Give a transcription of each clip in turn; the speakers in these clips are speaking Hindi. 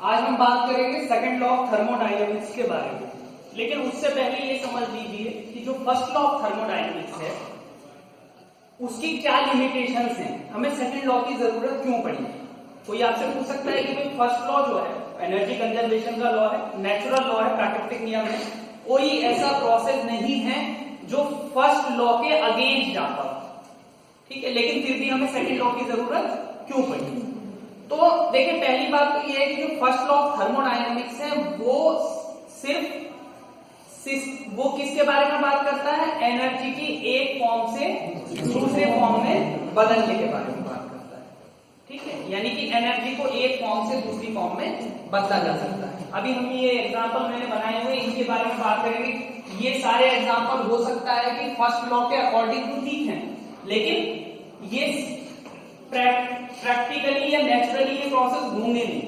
आज हम बात करेंगे सेकंड लॉ ऑफ थर्मोडायनेमिक्स के बारे में। लेकिन उससे पहले ये समझ लीजिए कि जो फर्स्ट लॉ ऑफ थर्मोडायनेमिक्स है उसकी क्या लिमिटेशंस हैं, हमें सेकंड लॉ की जरूरत क्यों पड़ी। कोई आपसे पूछ सकता है कि भाई फर्स्ट लॉ जो है एनर्जी कंजर्वेशन का लॉ है, नेचुरल लॉ है, प्राकृतिक नियम है, कोई ऐसा प्रोसेस नहीं है जो फर्स्ट लॉ के अगेंस्ट जाता हो, ठीक है। लेकिन फिर भी हमें सेकंड लॉ की जरूरत क्यों पड़ी। तो देखिए पहली बात तो ये है कि जो फर्स्ट लॉ ऑफ थर्मोडायनेमिक्स है वो सिर्फ वो किसके बारे में बात करता है, एनर्जी की एक फॉर्म से दूसरे फॉर्म में बदलने के बारे में बात करता है, ठीक है। यानी कि एनर्जी को एक फॉर्म से दूसरी फॉर्म में बदला जा सकता है। अभी हम ये एग्जांपल मैंने बनाए हुए इनके बारे में बात करेंगे। ये सारे एग्जांपल हो सकता है कि फर्स्ट लॉ के अकॉर्डिंग तो ठीक है, लेकिन ये प्रैक्टिकली या नेचुरली ये प्रोसेस होंगे नहीं,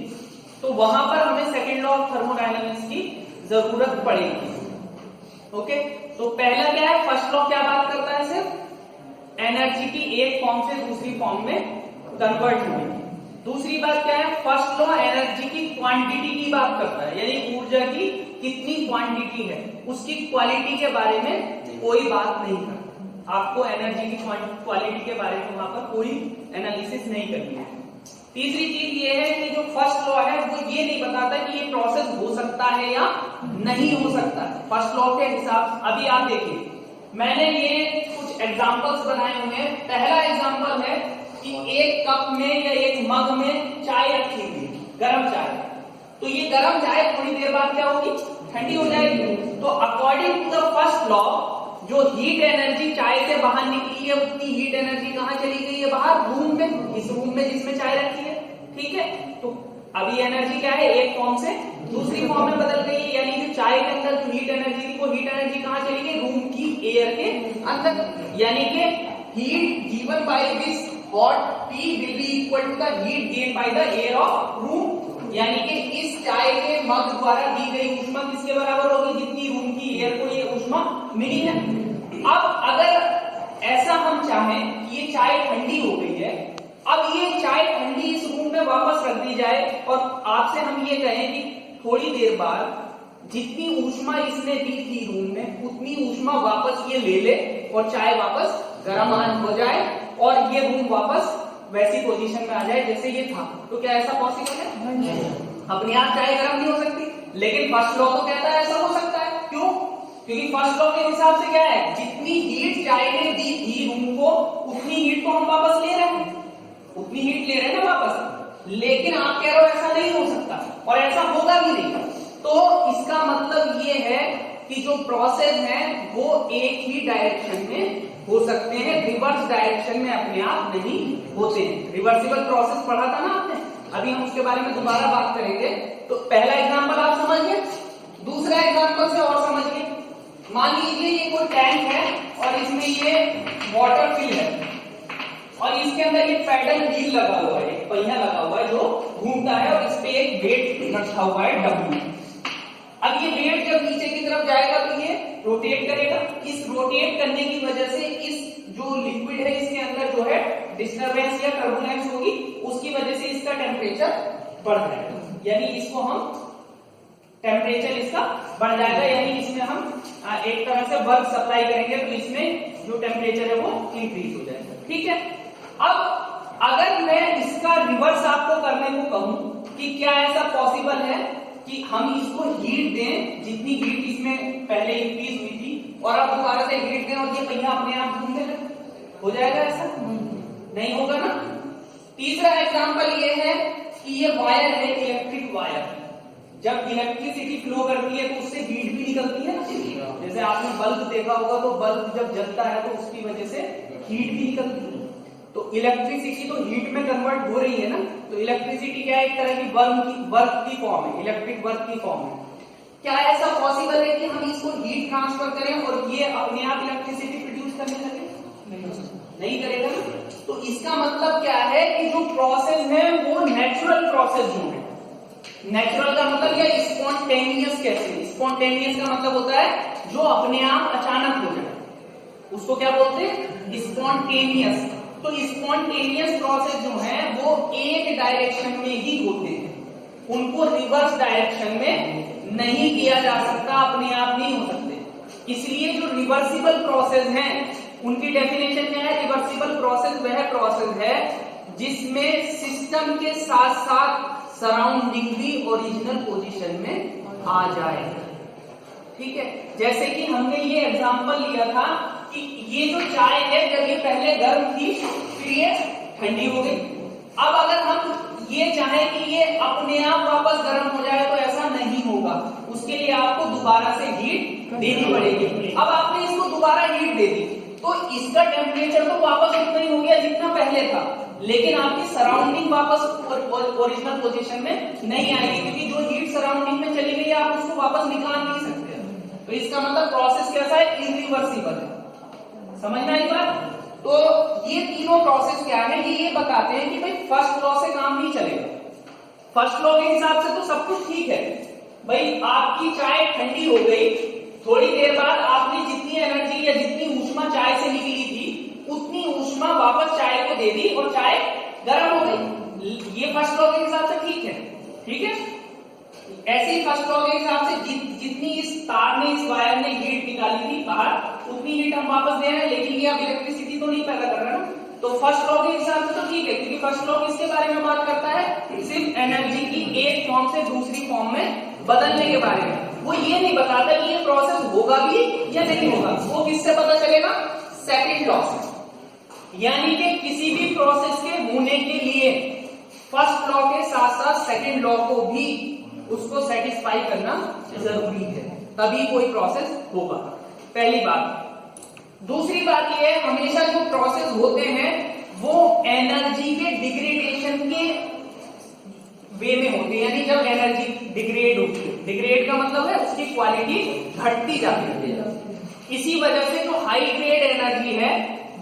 तो वहां पर हमें सेकंड लॉ ऑफ थर्मोडायनेमिक्स की जरूरत पड़ेगी। ओके, तो पहला क्या है, फर्स्ट लॉ क्या बात करता है, सिर्फ एनर्जी की एक फॉर्म से दूसरी फॉर्म में कन्वर्ट होने। दूसरी बात क्या है, फर्स्ट लॉ एनर्जी की क्वांटिटी की बात करता है, यानी ऊर्जा की कितनी क्वांटिटी है, उसकी क्वालिटी के बारे में कोई बात नहीं करता। आपको एनर्जी की क्वालिटी के बारे में वहां पर कोई एनालिसिस नहीं करनी है। तीसरी चीज ये है कि जो फर्स्ट लॉ है वो ये नहीं बताता कि ये प्रोसेस हो सकता है या नहीं हो सकता है। फर्स्ट लॉ के हिसाब से अभी आप देखिए, मैंने ये कुछ एग्जांपल्स बनाए हुए हैं। पहला एग्जांपल है कि एक कप में या एक मग में चाय रखी हुई, गर्म चाय, तो ये गर्म चाय थोड़ी देर बाद क्या होगी, ठंडी हो जाएगी। तो according to the first law जो हीट एनर्जी चाय से बाहर निकली है उतनी हीट एनर्जी कहां चली गई है, बाहर रूम में, इस रूम में जिसमें चाय रखी है, ठीक है। तो अभी एनर्जी क्या है, एक फॉर्म से दूसरी फॉर्म में बदल गई है, यानी कि चाय के अंदर जो हीट एनर्जी थी वो हीट एनर्जी कहां चली गई, रूम की एयर के अंदर। यानी कि heat given by this hot tea will be equal to the heat gain by the air of room. यानी कि इस चाय के मग द्वारा दी गई ऊष्मा किसके बराबर होगी, जितनी रूम की एयर को ये ऊष्मा मिली है। अब अगर ऐसा हम चाहें कि ये चाय ठंडी हो गई है, अब ये चाय ठंडी इस रूम में वापस रख दी जाए और आपसे हम ये कहें कि थोड़ी देर बाद जितनी ऊष्मा इसने दी थी रूम में उतनी ऊष्मा वापस ये ले ले और चाय वापस गर्म हो जाए और ये रूम वापस वैसी पोजीशन में आ जाए जैसे ये था, तो क्या ऐसा पॉसिबल है? अपने आप चाय गर्म नहीं हो सकती। लेकिन फर्स्ट लॉ तो कहता है ऐसा हो सकता है। क्यों? क्योंकि फर्स्ट लॉ के हिसाब से क्या है, जितनी हीट चाय ने दी थी रूम को उतनी हीट तो हम वापस ले रहे हैं, उतनी हीट ले रहे हैं ना वापस। लेकिन आप कह रहे हो ऐसा नहीं हो सकता और ऐसा होगा भी नहीं। तो इसका मतलब ये है कि जो प्रोसेस है वो एक ही डायरेक्शन में हो सकते हैं, रिवर्स डायरेक्शन में अपने आप नहीं होते हैं। रिवर्सिबल प्रोसेस पढ़ा था ना आपने, अभी हम उसके बारे में दोबारा बात करेंगे। तो पहला एग्जांपल आप समझ गए, दूसरा एग्जांपल से और समझिए। मान लीजिए ये कोई टैंक है और इसमें ये वाटर फिल है और इसके अंदर ये पैडल व्हील लगा हुआ है, एक पहिया लगा हुआ है जो घूमता है और इस पे एक वेट रखा हुआ है डब्ल्यू। अब ये वेट जब नीचे की तरफ जाएगा तो ये रोटेट करेगा। इस रोटेट करने की वजह से इस जो लिक्विड है इसके अंदर जो है डिस्टर्बेंस या टर्बुलेंस होगी, उसकी वजह से इसका टेम्परेचर बढ़ जाएगा, यानी इसको हम टेम्परेचर इसका बढ़ जाएगा, यानी इसमें हम एक तरह से वर्क सप्लाई करेंगे तो इसमें जो टेम्परेचर है वो इंक्रीज हो जाएगा, ठीक है। अब अगर मैं इसका रिवर्स आपको करने को कहूं कि क्या ऐसा पॉसिबल है कि हम इसको हीट दें, जितनी हीट इसमें पहले इंक्रीज हुई थी और अब दोबारा से हीट दें और ये पहिया अपने आप घूमने लगे, हो जाएगा ऐसा? नहीं होगा ना। तीसरा एग्जांपल ये है कि ये वायर है, इलेक्ट्रिक वायर, जब इलेक्ट्रिसिटी फ्लो करती है तो उससे हीट भी निकलती है ना। जैसे आपने बल्ब देखा होगा तो बल्ब जब जलता है तो उसकी वजह से हीट भी निकलती है। तो इलेक्ट्रिसिटी तो हीट में कन्वर्ट हो रही है ना। तो इलेक्ट्रिसिटी क्या है, एक तरह की वर्क की फॉर्म है, इलेक्ट्रिक वर्क की फॉर्म है। क्या ऐसा पॉसिबल है कि हम इसको हीट ट्रांसफर करें और ये अपने आप इलेक्ट्रिसिटी प्रोड्यूस करने लगे? नहीं करेगा ना। तो इसका मतलब क्या है कि जो प्रोसेस है वो नेचुरल प्रोसेस जो है, नेचुरल का मतलब या स्पॉन्टेनियस कैसे, स्पॉन्टेनियस का मतलब होता है जो अपने आप अचानक हो जाए, उसको क्या बोलते हैं, स्पॉन्टेनियस। तो स्पॉन्टेनियस प्रोसेस जो है वो एक डायरेक्शन में ही होते हैं, उनको रिवर्स डायरेक्शन में नहीं किया जा सकता, अपने आप नहीं हो सकते। इसलिए जो रिवर्सिबल प्रोसेस हैं उनकी डेफिनेशन क्या है? रिवर्सिबल प्रोसेस वह प्रोसेस है जिसमें सिस्टम के साथ साथ सराउंडिंग भी ओरिजिनल पोजीशन में आ जाए। ठीक है, जैसे कि हमने ये एग्जांपल लिया था कि ये जो चाय है जब ये पहले गर्म थी फिर ये ठंडी हो गई। अब अगर हम ये चाहें कि ये अपने आप वापस गर्म हो जाए तो ऐसा नहीं होगा, उसके लिए आपको दोबारा से हीट देनी पड़ेगी। अब आपने इसको दोबारा हीट दे दी तो इसका टेम्परेचर तो वापस उतना ही हो गया जितना पहले था, लेकिन आपकी सराउंडिंग वापस ओरिजिनल पोजीशन में नहीं आएगी, क्योंकि जो हीट सराउंडिंग में चली गई आप उसको वापस निकाल नहीं सकते। तो इसका मतलब प्रोसेस कैसा है? इरिवर्सिबल है। समझना एक बात? तो ये तीनों प्रोसेस क्या है ये बताते हैं कि भाई फर्स्ट लॉ से काम नहीं चलेगा। फर्स्ट लॉ के हिसाब से तो सब कुछ ठीक है, भाई आपकी चाय ठंडी हो गई, थोड़ी देर बाद आपने जितनी एनर्जी या जितनी ऊष्मा चाय से निकली थी उतनी ऊष्मा वापस चाय को दे दी और चाय गर्म हो गई। ये फर्स्ट लॉ के हिसाब से ठीक है। ठीक है, ऐसे ही फर्स्ट लॉ के हिसाब से जितनी इस तार ने, इस वायर ने हीट निकाली थी बाहर उतनी हीट हम वापस दे रहे हैं, लेकिन ये अब इलेक्ट्रिसिटी तो नहीं पैदा कर रहा ना। तो फर्स्ट लॉ के हिसाब से तो ठीक है, क्योंकि फर्स्ट लॉ किसके बारे में बात करता है? सिर्फ एनर्जी की एक फॉर्म से दूसरी फॉर्म में बदलने के बारे में। वो ये नहीं बताता कि ये प्रोसेस होगा भी या नहीं होगा। वो किससे पता चलेगा? सेकंड लॉ से। यानी कि किसी भी प्रोसेस के होने के लिए फर्स्ट लॉ के साथ साथ सेकंड लॉ को भी उसको सेटिस्फाई करना जरूरी है, तभी कोई प्रोसेस होगा। पहली बात। दूसरी बात यह है, हमेशा जो प्रोसेस होते हैं वो एनर्जी के डिग्रेडेशन के वे में होती है, यानी जब एनर्जी डिग्रेड होती है, डिग्रेड का मतलब है उसकी क्वालिटी घटती जाती है। इसी वजह से जो हाई ग्रेड एनर्जी है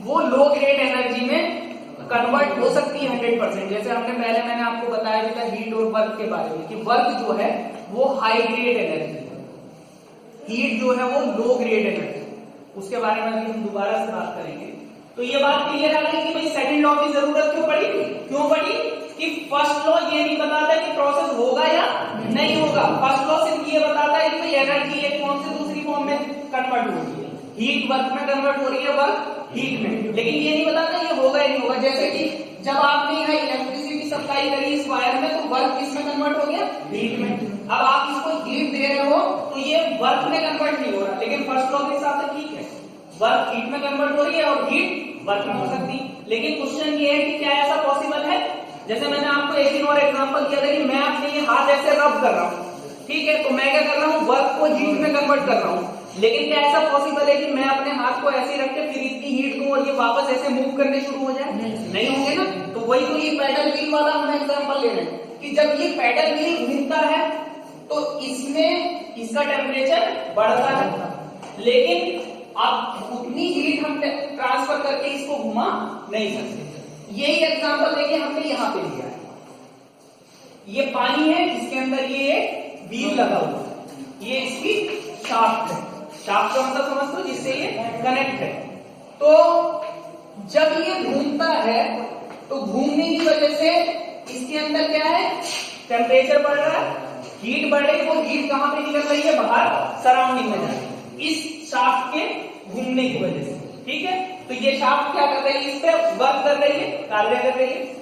वो लो ग्रेड एनर्जी में कन्वर्ट हो सकती है 100%। जैसे मैंने आपको बताया भी था हीट और वर्क के बारे में कि वर्क जो है वो हाई ग्रेड एनर्जी है, हीट जो है वो लो ग्रेड एनर्जी, उसके बारे में भी हम दोबारा से बात करेंगे। तो ये बात क्लियर आ गई कि भाई सेकंड लॉ की जरूरत क्यों पड़ी कि फर्स्ट लॉ ये नहीं बताता कि प्रोसेस होगा या नहीं होगा। फर्स्ट लॉ सिर्फ ये बताता है कि भाई एनर्जी एक फॉर्म से दूसरी फॉर्म में कन्वर्ट हो रही है, हीट वर्क में कन्वर्ट हो रही है, वर्क हीट में, लेकिन ये नहीं बताता ये होगा या नहीं होगा। जैसे कि जब आपने यहाँ इलेक्ट्रिसिटी सप्लाई करी इस वायर में तो वर्क किसमें कन्वर्ट हो गया? हीट में। अब आप इसको हीट दे रहे हो तो ये वर्क में कन्वर्ट नहीं हो रहा, लेकिन फर्स्ट लॉ के हिसाब से ठीक है, वर्क हीट में कन्वर्ट हो रही है और हीट वर्क में हो सकती। लेकिन क्वेश्चन ये है कि क्या ऐसा पॉसिबल है? जैसे मैंने आपको एक दिन और एग्जांपल दिया था कि मैं अपने ये हाथ ऐसे रब कर रहा हूँ, ठीक है, तो मैं क्या कर रहा हूँ? वर्क को हीट में कन्वर्ट कर रहा हूँ। लेकिन क्या ऐसा पॉसिबल है कि मैं अपने हाथ को ऐसे रख के फिर इसकी हीट दूं और ये वापस ऐसे मूव करने शुरू हो जाए? नहीं होंगे ना। तो वही तो ये पैडल व्हील वाला हम एग्जांपल ले रहे हैं कि जब ये पैडल व्हील घूमता है तो इसमें इसका टेम्परेचर बढ़ता है, लेकिन अब उतनी हीट हम ट्रांसफर करके इसको घुमा नहीं सकते। यही एग्जांपल देखिए हमने यहाँ पे लिया है, ये पानी है जिसके अंदर ये व्हील लगा हुआ है, ये इसकी शाफ्ट है। शाफ्ट का मतलब समझते हो, जिससे ये कनेक्ट है। तो जब ये घूमता है तो घूमने की वजह से इसके अंदर क्या है? टेम्परेचर बढ़ रहा है, हीट बढ़ रही है। वो हीट कहां पे निकल रही है? बाहर सराउंडिंग में जा रही है, इस शाफ्ट के घूमने की वजह से। ठीक है, तो ये शाफ्ट क्या कर रही है? इस पे वर्क कर रही है, कार्य कर रही है।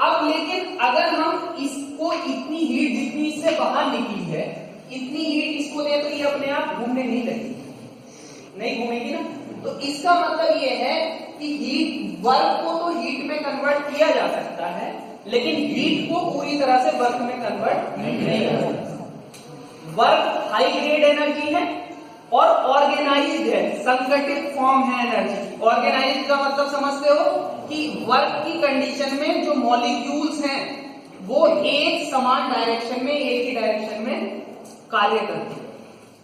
अब लेकिन अगर हम इसको इतनी हीट जितनी इससे बाहर निकली है इतनी हीट इसको दे तो ये अपने आप घूमने नहीं लगेगी, नहीं घूमेगी ना। तो इसका मतलब ये है कि हीट वर्क को तो हीट में कन्वर्ट किया जा सकता है, लेकिन हीट को पूरी तरह से वर्क में कन्वर्ट नहीं कर सकता। वर्क हाई ग्रेड एनर्जी है और ऑर्गेनाइज्ड है, संगठित फॉर्म है एनर्जी। ऑर्गेनाइज्ड का मतलब समझते हो कि वर्क की कंडीशन में जो मॉलिक्यूल्स हैं वो एक समान डायरेक्शन में, एक ही डायरेक्शन में कार्य करते हैं,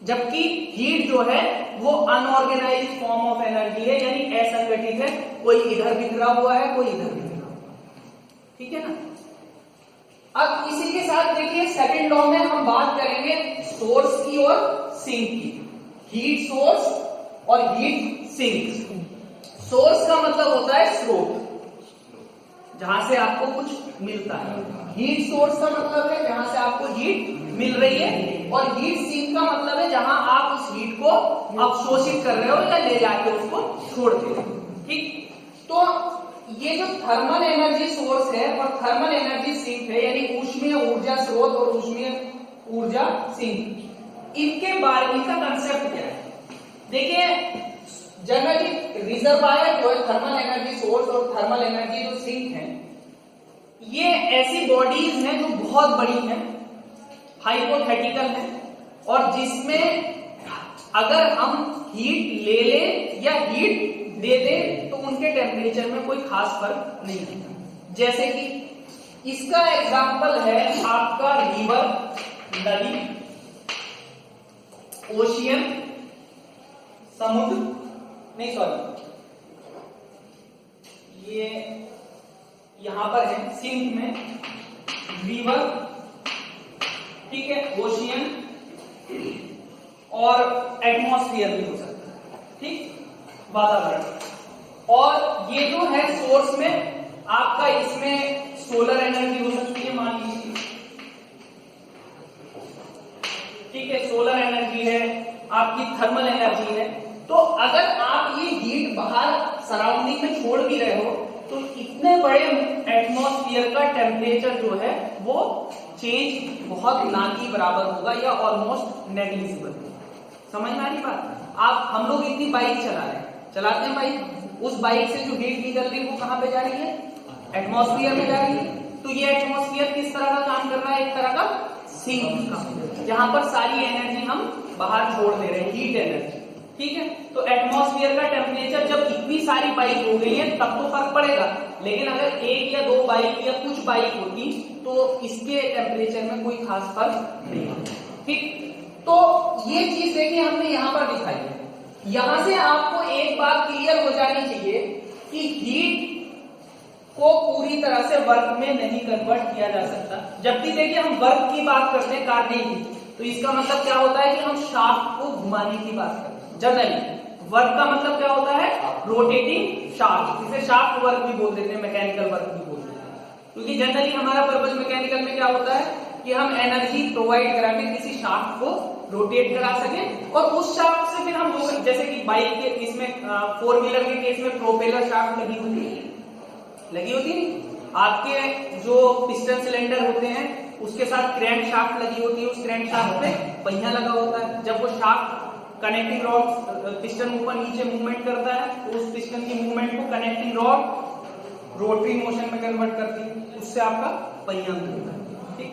जबकि हीट जो है वो अनऑर्गेनाइज्ड फॉर्म ऑफ एनर्जी है, यानी असंगठित है, कोई इधर बिखरा हुआ है, कोई इधर बिखरा हुआ है। ठीक है ना। अब इसी के साथ देखिए सेकंड लॉ में हम बात करेंगे सोर्स की और सिंक की, हीट सोर्स और हीट सिंक। सोर्स का मतलब होता है स्रोत, जहां से आपको कुछ मिलता है। हीट सोर्स का मतलब है जहां से आपको हीट मिल रही है, और हीट सिंक का मतलब है जहां आप उस हीट को अवशोषित कर रहे हो या ले जाके उसको छोड़ दे रहे हो। ठीक, तो ये जो थर्मल एनर्जी सोर्स है और थर्मल एनर्जी सिंक है, यानी ऊष्मीय ऊर्जा स्रोत और ऊष्मीय ऊर्जा सिंक, इनके बारे में का कंसेप्ट क्या है? देखिए, जनरली रिजर्वायर जो है थर्मल एनर्जी सोर्स और थर्मल एनर्जी जो सिंक है, ये ऐसी बॉडीज हैं जो बहुत बड़ी हैं, हाइपोथेटिकल है, और जिसमें अगर हम हीट ले ले या हीट दे दे तो उनके टेम्परेचर में कोई खास फर्क नहीं आता। जैसे कि इसका एग्जांपल है आपका रिवर, नदी, ओशियन, समुद्र, नहीं सॉरी, ये यहां पर है सिंक में रिवर, ठीक है, ओशियन और एटमॉस्फेयर भी हो सकता है, ठीक, वातावरण। और ये जो है सोर्स में आपका, इसमें सोलर एनर्जी हो सकती है, मान लीजिए, ठीक है, सोलर एनर्जी है, आपकी थर्मल एनर्जी है। तो अगर आप ये हीट बाहर सराउंडिंग में छोड़ भी रहे हो तो इतने बड़े एटमॉस्फेयर का टेम्परेचर जो है वो चेंज बहुत ना के बराबर होगा या ऑलमोस्ट नेग्लिजिबल होगा। समझ में आ रही बात? आप, हम लोग इतनी बाइक चलाते हैं बाइक, उस बाइक से जो हीट निकल रही है वो कहां पे जा रही है? एटमॉस्फेयर में जा रही है। तो ये एटमॉस्फेयर किस तरह का काम कर रहा है? एक तरह का सिंक का, जहां पर सारी एनर्जी हम बाहर छोड़ दे रहे हैं, हीट एनर्जी, ठीक है। तो एटमॉस्फेयर का टेम्परेचर जब इतनी सारी बाइक हो गई है तब तो फर्क पड़ेगा, लेकिन अगर एक या दो बाइक या कुछ बाइक होती तो इसके टेम्परेचर में कोई खास फर्क नहीं होता, ठीक। तो ये चीज देखिए हमने यहां पर दिखाई है। यहां से आपको एक बात क्लियर हो जानी चाहिए कि हीट को पूरी तरह से वर्क में नहीं कन्वर्ट किया जा सकता। जब भी देखिए हम वर्क की बात करते हैं कार्य की, तो इसका मतलब क्या होता है कि हम शाफ्ट को घुमाने की बात करते हैं। जनरली वर्क का मतलब क्या होता है? रोटेटिंग शाफ्ट, इसे शाफ्ट वर्क भी बोल देते हैं, मैकेनिकल वर्क भी बोल देते हैं, क्योंकि जनरली हमारा पर्पज मैकेनिकल में क्या होता है कि हम एनर्जी प्रोवाइड करा के किसी शाफ्ट को रोटेट करा सके, और उस शाफ्ट से फिर हम, जैसे कि बाइक के इसमें, फोर व्हीलर के केस में प्रोपेलर शाफ्ट लगी होती नहीं, आपके जो पिस्टन सिलेंडर होते हैं उसके साथ क्रैंक शाफ्ट लगी होती है, उस क्रैंक शाफ्ट पे पहिया लगा होता है। जब वो शाफ्ट कनेक्टिंग रॉड पिस्टन ऊपर नीचे मूवमेंट करता है तो उस पिस्टन की मूवमेंट को कनेक्टिंग रॉड रोटरी मोशन में कन्वर्ट करती है, उससे आपका पहिया मिलता है, ठीक।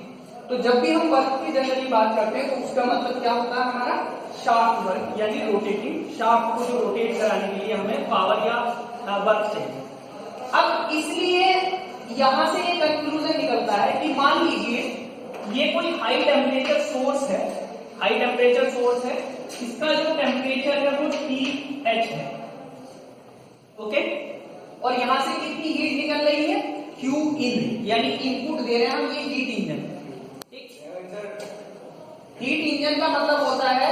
तो जब भी हम वर्क की जनरली बात करते हैं तो उसका मतलब क्या होता है? हमारा शाफ्ट वर्क, यानी रोटेटिंग शाफ्ट को जो रोटेट कराने के लिए हमें पावर या वर्क चाहिए। अब इसलिए यहां से ये कंक्लूजन निकलता है कि मान लीजिए ये कोई हाई टेम्परेचर सोर्स है, हाई टेम्परेचर सोर्स है, इसका जो टेम्परेचर है वो TH है, ओके, और यहां से कितनी हीट निकल रही है? Q in, यानी इनपुट दे रहे हैं हम, ये हीट इंजन, ठीक। हीट इंजन का मतलब होता है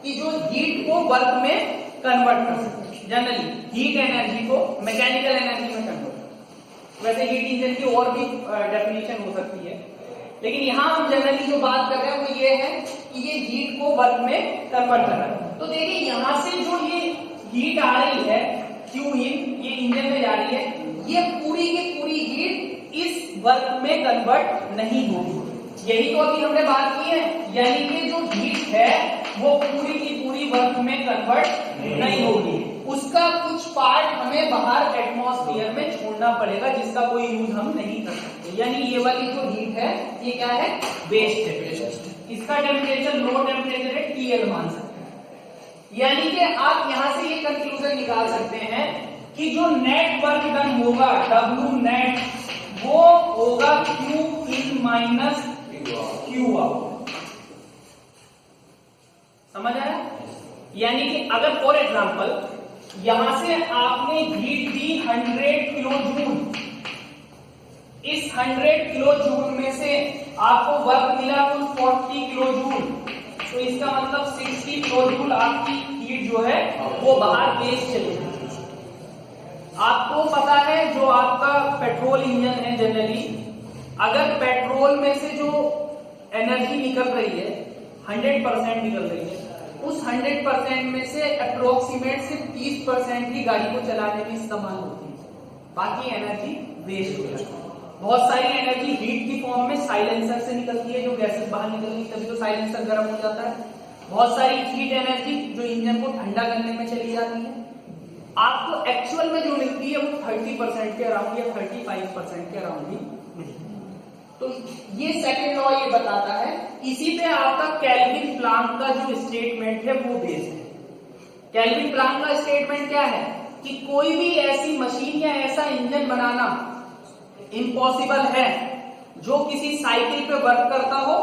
कि जो हीट को वर्क में कन्वर्ट कर सकते हैं, जनरली हीट एनर्जी को मैकेनिकल एनर्जी में कन्वर्ट। वैसे हीट इंजन की और भी डेफिनेशन हो सकती है, लेकिन यहां हम जनरली जो बात कर रहे हैं वो ये है कि ये हीट को वर्क में कन्वर्ट कर रहा है। तो देखिए यहां से जो ये हीट आ रही है Q in, ये इंजन में जा रही है, ये पूरी की पूरी हीट इस वर्क में कन्वर्ट नहीं होगी। यही तो अभी हमने बात की है, यानी कि जो हीट है वो पूरी की पूरी वर्क में कन्वर्ट नहीं होगी, उसका कुछ पार्ट हमें बाहर एटमॉस्फेयर में छोड़ना पड़ेगा, जिसका कोई यूज हम नहीं कर सकते। यानी ये वाली जो हीट है ये क्या है? वेस्ट है। इसका टेम्परेचर लो टेम्परेचर है, TL मान सकते हैं। यानी कि आप यहां से ये कंक्लूजन निकाल सकते हैं कि जो नेट वर्क डन होगा W नेट, वो होगा Q in minus Q out. समझ आया? यानी कि अगर फॉर एग्जांपल यहां से आपने हीट दी 100 किलो जूल, इस 100 किलो जूल में से आपको वर्क मिला कुल 40 किलो जूल, तो इसका मतलब 60 किलो जूल आपकी हीट जो है वो बाहर वेस्ट चली जाएगी। आपको पता है जो आपका पेट्रोल इंजन है, जनरली अगर पेट्रोल में से जो एनर्जी निकल रही है 100% निकल रही है, उस 100% में से अप्रोक्सीमेट सिर्फ 30% ही गाड़ी को चलाने में इस्तेमाल होती है, बाकी एनर्जी वेस्ट हो जाती है। बहुत सारी एनर्जी हीट की फॉर्म में साइलेंसर से निकलती है, जो गैसेस बाहर निकलती है, तभी तो साइलेंसर गर्म हो जाता है। बहुत सारी हीट एनर्जी जो इंजन को ठंडा करने में चली जाती है। आपको एक्चुअल में जो मिलती है वो 30% के अराउंड या 35% के अराउंड ही मिलती है। तो ये सेकंड लॉ ये बताता है। इसी पे आपका केल्विन प्लांक का जो स्टेटमेंट है वो बेस है। केल्विन प्लांक का स्टेटमेंट क्या है कि कोई भी ऐसी मशीन या ऐसा इंजन बनाना इम्पॉसिबल है जो किसी साइकिल पे वर्क करता हो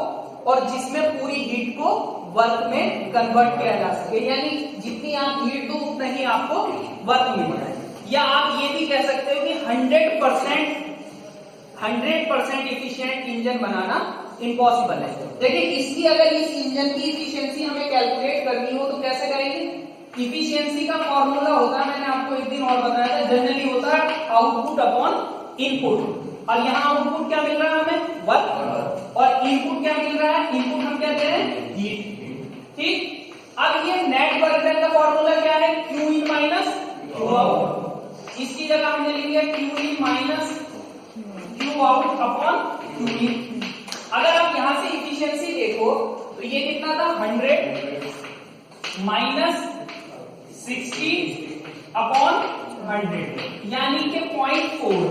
और जिसमें पूरी हीट को वर्क में कन्वर्ट किया जा सके, यानी जितनी आप हीट दो उतना ही आपको वर्क मिलेगा। या आप ये भी कह सकते हो कि 100% इफिशिएंट इंजन बनाना इम्पॉसिबल है। देखिए इसकी अगर इस इंजन की इफिशियंसी हमें कैलकुलेट करनी हो तो कैसे करेंगे? इफिशियंसी का फॉर्मूला होता है, मैंने आपको एक दिन और बताया था, जनरली होता है आउटपुट अपॉन इनपुट। और यहाँ आउटपुट क्या मिल रहा है हमें? वर्क। और इनपुट क्या मिल रहा है? इनपुट हम क्या दे रहे हैं? हीट। ठीक, अब ये नेट वर्क डन का फॉर्मूला क्या है? Q in minus Q out. इसकी जगह हमने लिख लिया Q in minus Q out upon Q in। अगर आप यहां से इफिशियंसी देखो तो ये कितना था? 100 माइनस 60 अपॉन 100, यानी कि 0.4,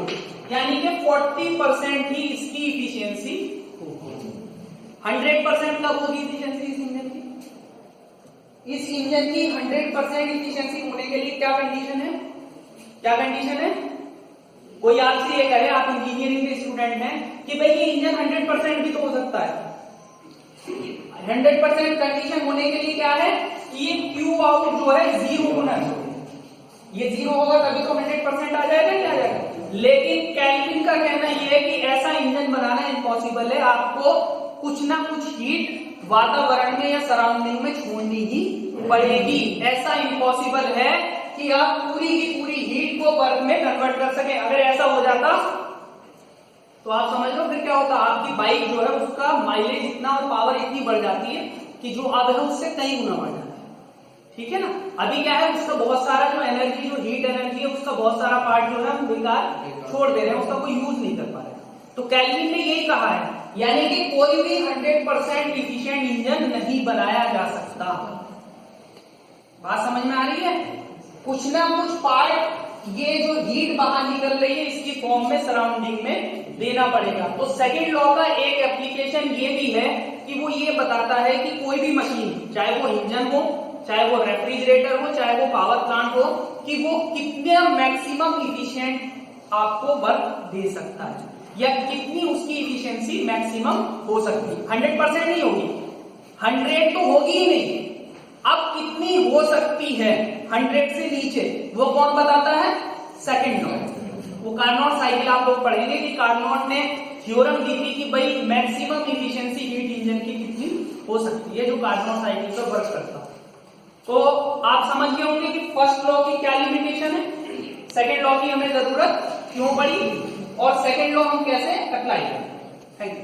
यानी कि 40% ही इसकी इफिशियंसी होगी। 100% कब होगी इफिशियंसी इस इंजन की? इस इंजन की 100% इफिशियंसी होने के लिए क्या कंडीशन है? क्या कंडीशन है? कोई आपसे ये कहे, आप इंजीनियरिंग के स्टूडेंट हैं, कि भाई ये इंजन 100% भी तो हो सकता है। 100% कंडीशन होने के लिए क्या है कि ये Q आउट जो है 0 होना चाहिए। ये 0 होगा तभी तो 100% आ जाएगा, नहीं आ जाएगा। लेकिन केल्विन का कहना यह है कि ऐसा इंजन बनाना इम्पॉसिबल है, आपको कुछ ना कुछ हीट वातावरण में या सराउंडिंग में छोड़नी ही पड़ेगी। ऐसा इम्पॉसिबल है कि आप पूरी की पूरी हीट को वर्क में कन्वर्ट कर सके। अगर ऐसा हो जाता तो आप समझ लो फिर क्या होता, आपकी बाइक जो है उसका माइलेज इतना और पावर इतनी बढ़ जाती है कि जो अब है उससे कई गुना बढ़ जाता है। ठीक है ना? अभी क्या है, उसका बहुत सारा जो एनर्जी, जो हीट एनर्जी है, उसका बहुत सारा पार्ट जो है हम बेकार छोड़ दे रहे हैं, उसका कोई यूज नहीं कर पा रहे। तो केल्विन ने यही कहा है, यानी कि कोई भी 100% इफिशिएंट इंजन नहीं बनाया जा सकता। बात समझ में आ रही है? कुछ ना कुछ पार्ट, ये जो हीट बाहर निकल रही है, इसकी फॉर्म में सराउंडिंग में देना पड़ेगा। तो सेकंड लॉ का एक एप्लीकेशन ये भी है कि वो ये बताता है कि कोई भी मशीन, चाहे वो इंजन हो, चाहे वो रेफ्रिजरेटर हो, चाहे वो पावर प्लांट हो, कि वो कितने मैक्सिमम इफिशिएंट आपको वर्क दे सकता है, या कितनी उसकी इफिशियंसी मैक्सिमम हो सकती है। 100% नहीं होगी, 100 तो होगी ही नहीं। अब कितनी हो सकती है 100 से नीचे, वो कौन बताता है? Second law. वो कार्नोट साइकिल आप लोग पढ़ेंगे कि कार्नोट ने थ्योरम दी थी कि भाई मैक्सिमम इफिशियंसी हीट इंजन की कितनी हो सकती है, जो कार्नोट साइकिल पर वर्क करता है। तो आप समझ गए होंगे कि फर्स्ट लॉ की क्या लिमिटेशन है, सेकंड लॉ की हमें जरूरत क्यों पड़ी, और सेकंड लॉ हम कैसे अप्लाई करें। Thank you.